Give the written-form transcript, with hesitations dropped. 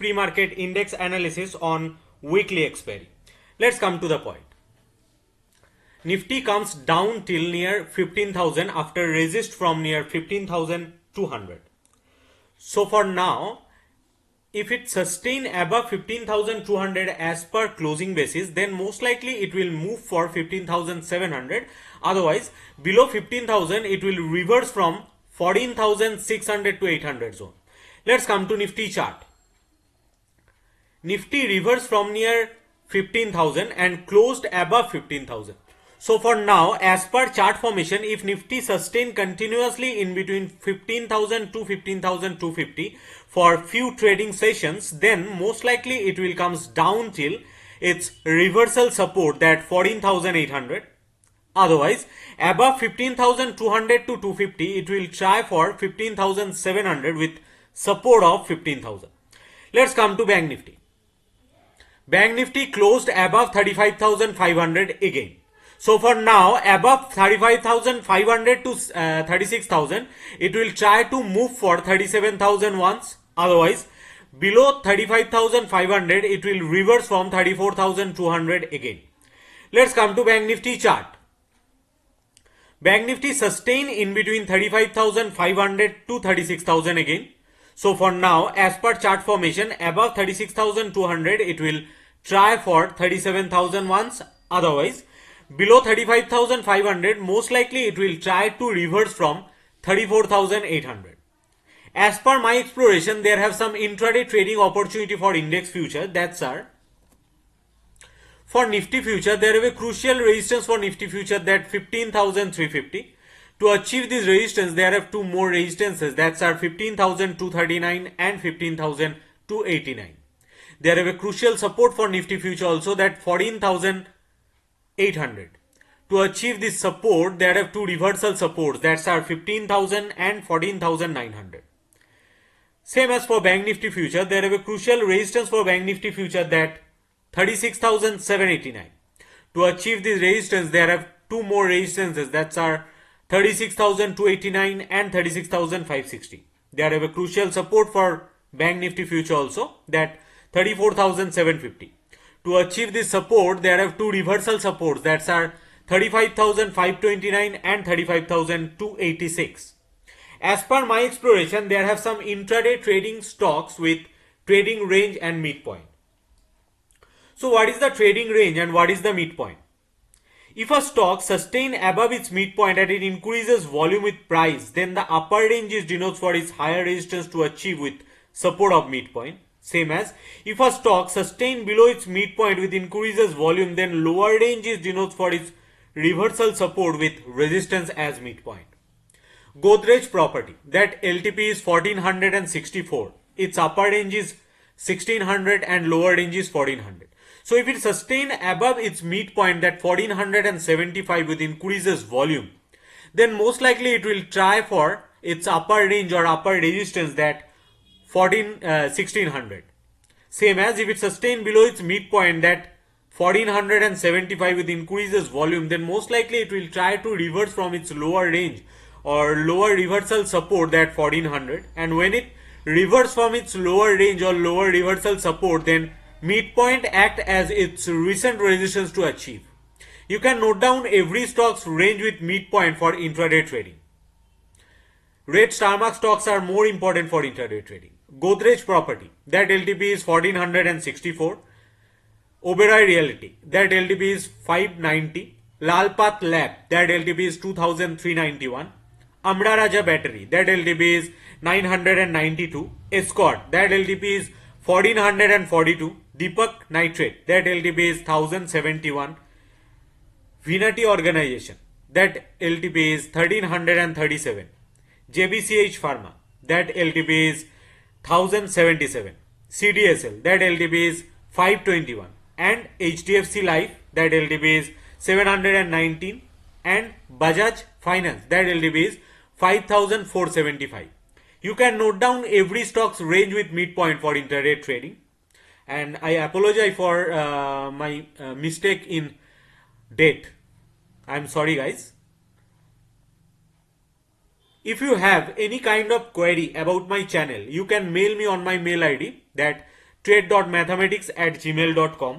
pre-market index analysis on weekly expiry. Let's come to the point. Nifty comes down till near 15,000 after resist from near 15,200. So for now, if it sustain above 15,200 as per closing basis, then most likely it will move for 15,700. Otherwise, below 15,000 it will reverse from 14,600 to 800 zone. Let's come to Nifty chart. Nifty reversed from near 15,000 and closed above 15,000. So for now, as per chart formation, if Nifty sustain continuously in between 15,000 to 15,250 for few trading sessions, then most likely it will comes down till its reversal support, that 14,800. Otherwise, above 15,200 to 250, it will try for 15,700 with support of 15,000. Let's come to Bank Nifty. Bank Nifty closed above 35,500 again. So for now, above 35,500 to 36,000, it will try to move for 37,000 once. Otherwise, below 35,500, it will reverse from 34,200 again. Let's come to Bank Nifty chart. Bank Nifty sustain in between 35,500 to 36,000 again. So for now, as per chart formation, above 36,200, it will try for 37,000 once. Otherwise, below 35,500, most likely it will try to reverse from 34,800. As per my exploration, there have some intraday trading opportunity for index future. That's our for Nifty future, there is a crucial resistance for Nifty future, that 15,350. To achieve this resistance, there are two more resistances, that's our 15,239 and 15,289. There is a crucial support for Nifty future also, that 14,800. To achieve this support, there are two reversal supports, that's our 15,000 and 14,900. Same as for Bank Nifty future, there is a crucial resistance for Bank Nifty future, that 36,789. To achieve this resistance, there are two more resistances, that's our 36,289 and 36,560. There have a crucial support for Bank Nifty future also, that 34,750. To achieve this support, there are two reversal supports, that's our 35,529 and 35,286. As per my exploration, there have some intraday trading stocks with trading range and midpoint. So what is the trading range and what is the midpoint? If a stock sustains above its midpoint and it increases volume with price, then the upper range is denotes for its higher resistance to achieve with support of midpoint. Same as if a stock sustains below its midpoint with increases volume, then lower range is denotes for its reversal support with resistance as midpoint. Godrej Property, that LTP is 1464. Its upper range is 1600 and lower range is 1400. So if it sustains above its midpoint, that 1475 with increases volume, then most likely it will try for its upper range or upper resistance, that 1600. Same as if it sustains below its midpoint, that 1475 with increases volume, then most likely it will try to reverse from its lower range or lower reversal support, that 1400. And when it reverses from its lower range or lower reversal support, then midpoint act as its recent resistance to achieve. You can note down every stock's range with midpoint for intraday trading. Red star mark stocks are more important for intraday trading. Godrej Property, that LTP is 1464. Oberoi Realty, that LTP is 590. Lalpath Lab, that LTP is 2391. Amra Raja Battery, that LTP is 992. Escort, that LTP is 1442. Deepak Nitrate, that LTP is 1071. Vinati Organization, that LTP is 1337. JBCH Pharma, that LTP is 1077. CDSL, that LTP is 521. And HDFC Life, that LTP is 719. And Bajaj Finance, that LTP is 5475. You can note down every stock's range with midpoint for intraday trading. And I apologize for my mistake in date. I'm sorry guys. If you have any kind of query about my channel, you can mail me on my mail ID, that trade.mathematics@gmail.com.